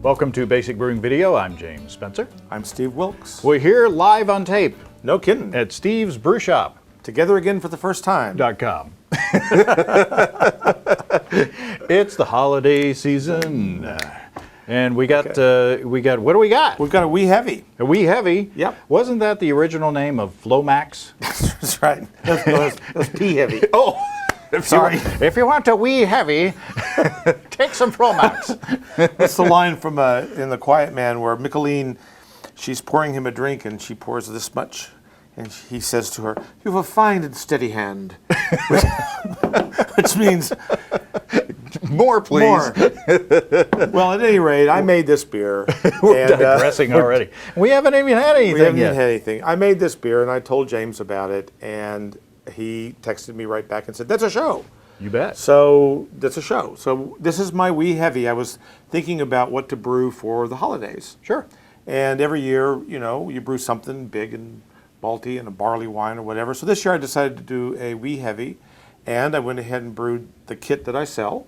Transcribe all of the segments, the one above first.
Welcome to Basic Brewing Video. I'm James Spencer. I'm Steve Wilkes. We're here live on tape No kidding. at Steve's Brew Shop. Together again for the first time. .com. It's the holiday season. And we got, what do we got? We've got a Wee Heavy. A Wee Heavy? Yep. Wasn't that the original name of Flomax? That's right. That's Pea Heavy. Oh, Sorry. If you want a Wee Heavy, take some Flomax. That's the line from in The Quiet Man where Micheline, she's pouring him a drink and she pours this much. And he says to her, "You have a fine and steady hand." Which means More, please. more. Well, at any rate, I made this beer. We're digressing already. We haven't even had anything We haven't yet. even had anything. I made this beer and I told James about it, and he texted me right back and said, "That's a show." You bet. So that's a show. So this is my Wee Heavy. I was thinking about what to brew for the holidays. Sure. And every year, you brew something big and malty and a barley wine or whatever. So this year I decided to do a Wee Heavy, and I went ahead and brewed the kit that I sell.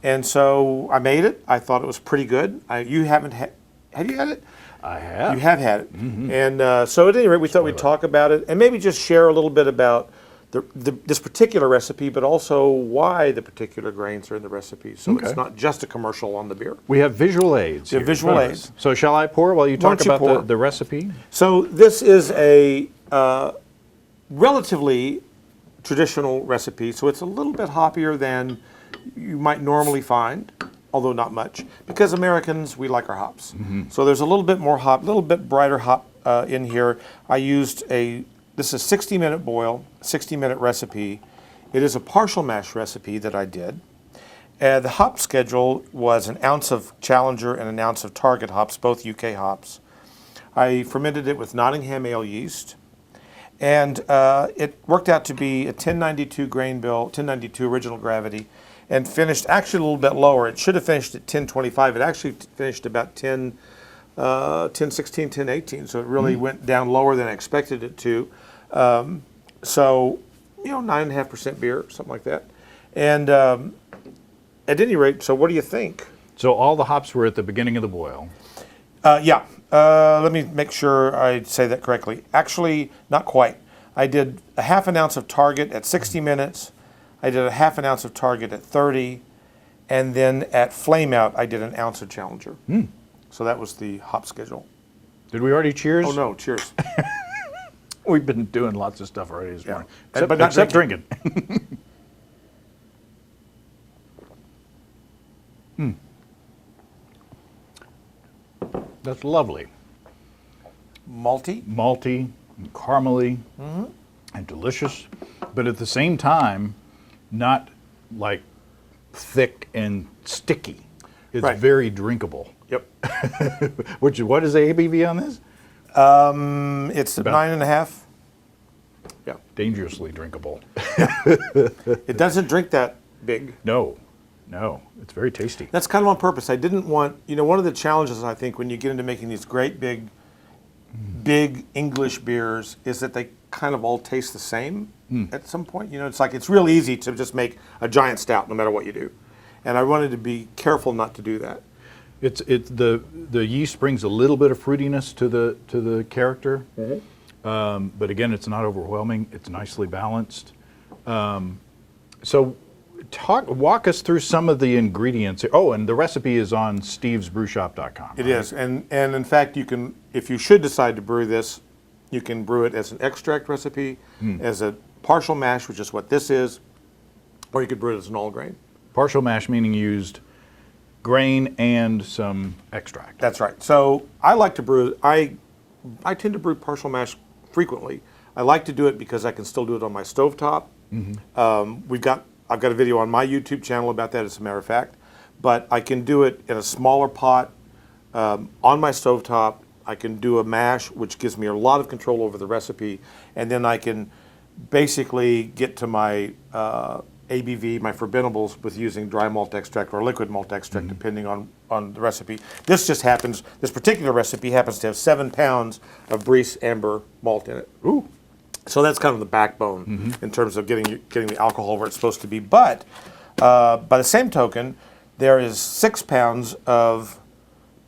And so I made it. I thought it was pretty good. You haven't had, have you had it? I have. You have had it. And so at any rate, we thought we'd talk about it and maybe just share a little bit about this particular recipe, but also why the particular grains are in the recipe. So it's not just a commercial on the beer. We have visual aids. We have visual aids. So shall I pour while you talk don't you pour? about the recipe? So this is a relatively traditional recipe. So it's a little bit hoppier than you might normally find, although not much, because Americans, we like our hops. So there's a little bit more hop, a little bit brighter hop in here. I used this is a 60-minute boil, 60-minute recipe. It is a partial mash recipe that I did. The hop schedule was an ounce of Challenger and an ounce of Target hops, both UK hops. I fermented it with Nottingham ale yeast. And it worked out to be a 1092 grain bill, 1092 original gravity, and finished actually a little bit lower. It should have finished at 1025. It actually finished about 1016, 1018. So it really went down lower than I expected it to. 9.5% beer, something like that. And at any rate, so what do you think? So all the hops were at the beginning of the boil. Yeah. Let me make sure I say that correctly. Actually, not quite. I did a half an ounce of Target at 60 minutes. I did a half an ounce of Target at 30. And then at Flame Out, I did an ounce of Challenger. So that was the hop schedule. Did we already cheers? Oh, no. Cheers. We've been doing lots of stuff already this morning. But not Except drinking. That's lovely. Malty. Malty, and caramely, and delicious, but at the same time, not like thick and sticky. It's Right. very drinkable. Yep. What is the ABV on this? It's About- 9.5. Yeah. Dangerously drinkable. It doesn't drink that big. No, it's very tasty. That's kind of on purpose. I didn't want, one of the challenges I think when you get into making these great big English beers is that they kind of all taste the same at some point. It's real easy to just make a giant stout no matter what you do. And I wanted to be careful not to do that. It's the yeast brings a little bit of fruitiness to the character, but again, it's not overwhelming. It's nicely balanced. So, walk us through some of the ingredients. Oh, and the recipe is on stevesbrewshop.com. It is, and in fact, you can, if you should decide to brew this, you can brew it as an extract recipe, as a partial mash, which is what this is, or you could brew it as an all grain. Partial mash meaning used grain and some extract. That's right. So I like to brew. I tend to brew partial mash frequently. I like to do it because I can still do it on my stovetop. I've got a video on my YouTube channel about that, as a matter of fact. But I can do it in a smaller pot on my stovetop. I can do a mash, which gives me a lot of control over the recipe, and then I can basically get to my ABV, my fermentables, with using dry malt extract or liquid malt extract, depending on the recipe. This particular recipe happens to have 7 pounds of Briess amber malt in it. Ooh. So that's kind of the backbone in terms of getting the alcohol where it's supposed to be. But by the same token, there is 6 pounds of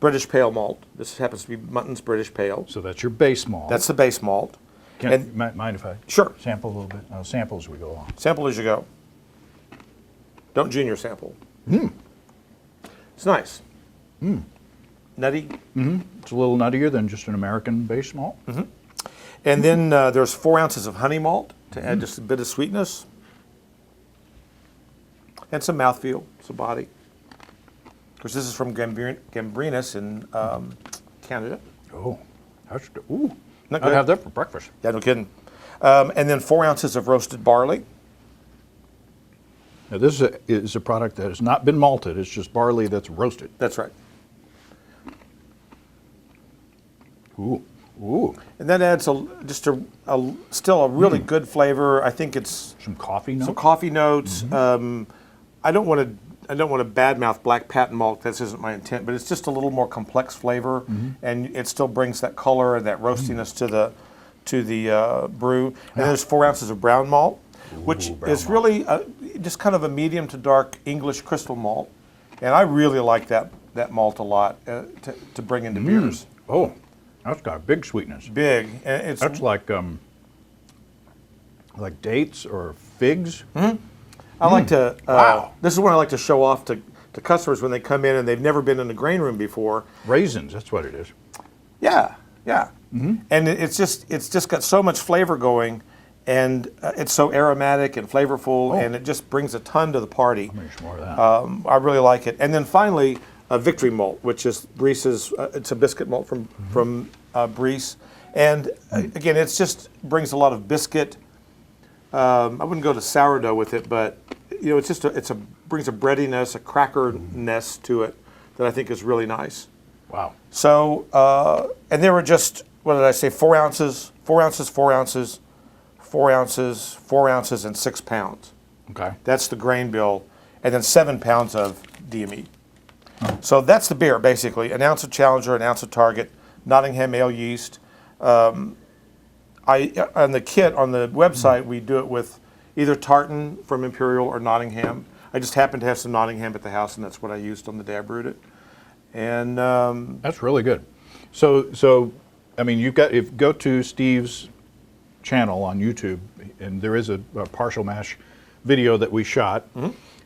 British Pale Malt. This happens to be Mutton's British Pale. So that's your base malt. That's the base malt. Mind if I Sure. sample a little bit? I'll sample as we go along. Sample as you go. Don't junior sample. It's nice. Nutty. It's a little nuttier than just an American base malt. And then there's 4 ounces of honey malt to add just a bit of sweetness. And some mouthfeel, some body. Of course, this is from Gambrinus in Canada. Oh, ooh. Not I'd good. have that for breakfast. Yeah, no kidding. And then 4 ounces of roasted barley. Now, this is a product that has not been malted. It's just barley that's roasted. That's right. Ooh, ooh. And that adds still a really good flavor. I think it's Some coffee notes. some coffee notes. I don't want to badmouth black patent malt. This isn't my intent, but it's just a little more complex flavor, and it still brings that color and that roastiness to the brew. And there's 4 ounces of brown malt, which is really just kind of a medium to dark English crystal malt, and I really like that malt a lot to bring into beers. Oh, that's got big sweetness. Big, and it's That's like dates or figs. I like to. Wow. This is what I like to show off to customers when they come in and they've never been in a grain room before. Raisins, that's what it is. Yeah, yeah. And it's just got so much flavor going, and it's so aromatic and flavorful, and it just brings a ton to the party. Let me some more of that. I really like it. And then finally, Victory Malt, which is Brice's. It's a biscuit malt from Brice, and again, it just brings a lot of biscuit. I wouldn't go to sourdough with it, but it's brings a breadiness, a crackerness to it that I think is really nice. Wow. So, and there were just, what did I say, 4 ounces, 4 ounces, 4 ounces, 4 ounces, 4 ounces, and 6 pounds. Okay. That's the grain bill, and then 7 pounds of DME. So that's the beer, basically. An ounce of Challenger, an ounce of Target, Nottingham ale yeast. On the kit on the website, we do it with either tartan from Imperial or Nottingham. I just happened to have some Nottingham at the house, and that's what I used on the day I brewed it. And That's really good. So I mean, go to Steve's channel on YouTube, and there is a partial mash video that we shot.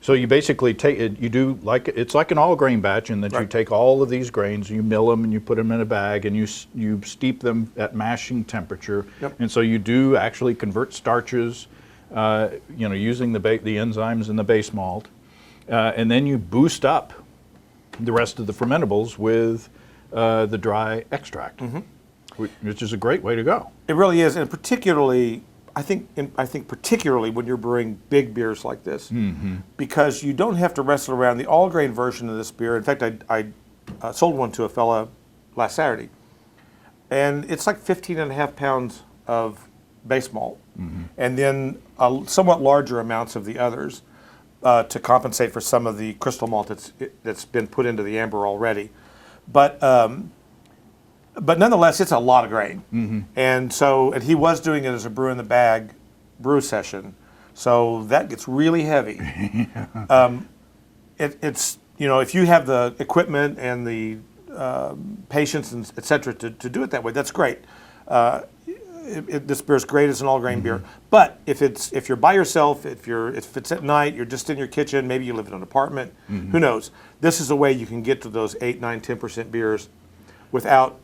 So you basically take it. It's like an all grain batch, in that you take all of these grains, you mill them, and you put them in a bag, and you steep them at mashing temperature. And so you do actually convert starches, using the enzymes in the base malt, and then you boost up the rest of the fermentables with the dry extract, which is a great way to go. it really is, and particularly, I think particularly when you're brewing big beers like this, because you don't have to wrestle around. The all grain version of this beer. In fact, I sold one to a fella last Saturday, and it's like 15.5 pounds of base malt, and then somewhat larger amounts of the others to compensate for some of the crystal malt that's been put into the amber already. But nonetheless, it's a lot of grain, and he was doing it as a brew in the bag brew session, so that gets really heavy. It's if you have the equipment and the patience and et cetera to do it that way, that's great. This beer is great as an all grain beer, but if you're by yourself, if it's at night, you're just in your kitchen, maybe you live in an apartment, who knows? This is a way you can get to those 8, 9, 10% beers without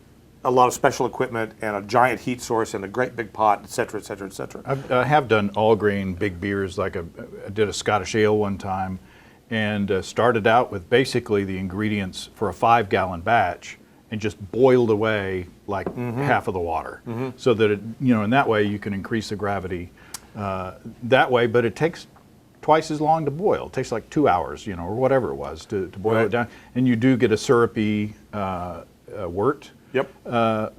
a lot of special equipment and a giant heat source and a great big pot, et cetera, et cetera, et cetera. I have done all grain big beers, I did a Scottish ale one time, and started out with basically the ingredients for a 5-gallon batch, and just boiled away like half of the water, so that in that way you can increase the gravity that way, but it takes twice as long to boil. It takes like 2 hours, or whatever it was to boil it down, and you do get a syrupy wort. Yep.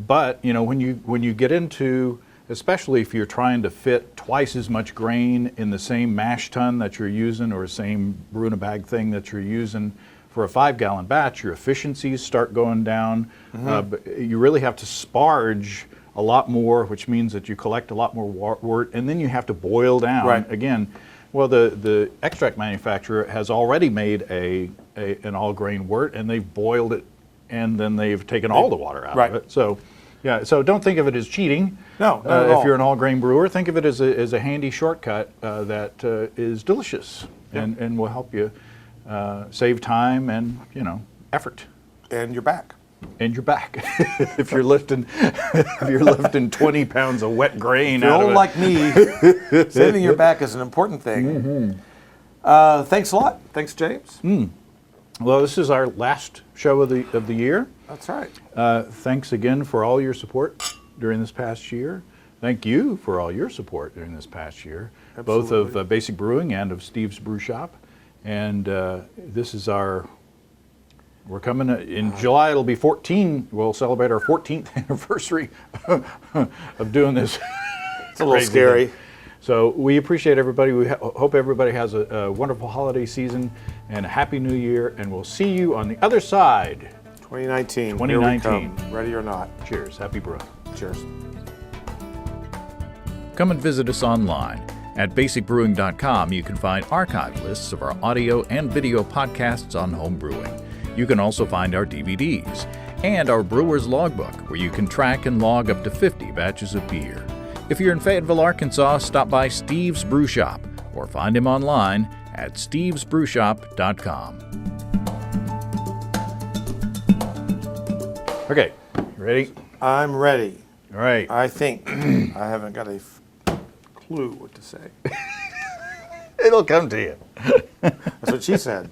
But when you get into, especially if you're trying to fit twice as much grain in the same mash tun that you're using, or same brew in a bag thing that you're using for a 5-gallon batch, your efficiencies start going down. But you really have to sparge a lot more, which means that you collect a lot more wort, and then you have to boil down again. Well, the extract manufacturer has already made an all grain wort, and they've boiled it and then they've taken all the water out Right. of it. So, yeah. So don't think of it as cheating. No, not at all. If you're an all-grain brewer, think of it as a handy shortcut that is delicious and will help you save time and effort. And you're back. And you're back. If you're lifting 20 pounds of wet grain If you're out of old it. like me, saving your back is an important thing. Thanks a lot. Thanks, James. Well, this is our last show of the year. That's right. Thanks again for all your support during this past year. Thank you for all your support during this past year, both Absolutely. of Basic Brewing and of Steve's Brew Shop. And this is we're coming in July. It'll be 14. We'll celebrate our 14th anniversary of doing this. It's a little scary. So we appreciate everybody. We hope everybody has a wonderful holiday season and a happy new year. And we'll see you on the other side. 2019. 2019. Here we come, ready or not. Cheers. Happy brewing. Cheers. Come and visit us online. At basicbrewing.com, you can find archive lists of our audio and video podcasts on home brewing. You can also find our DVDs and our Brewer's Logbook, where you can track and log up to 50 batches of beer. If you're in Fayetteville, Arkansas, stop by Steve's Brew Shop or find him online at stevesbrewshop.com. Okay. Ready? I'm ready. All right. I think. I haven't got a clue what to say. It'll come to you. That's what she said.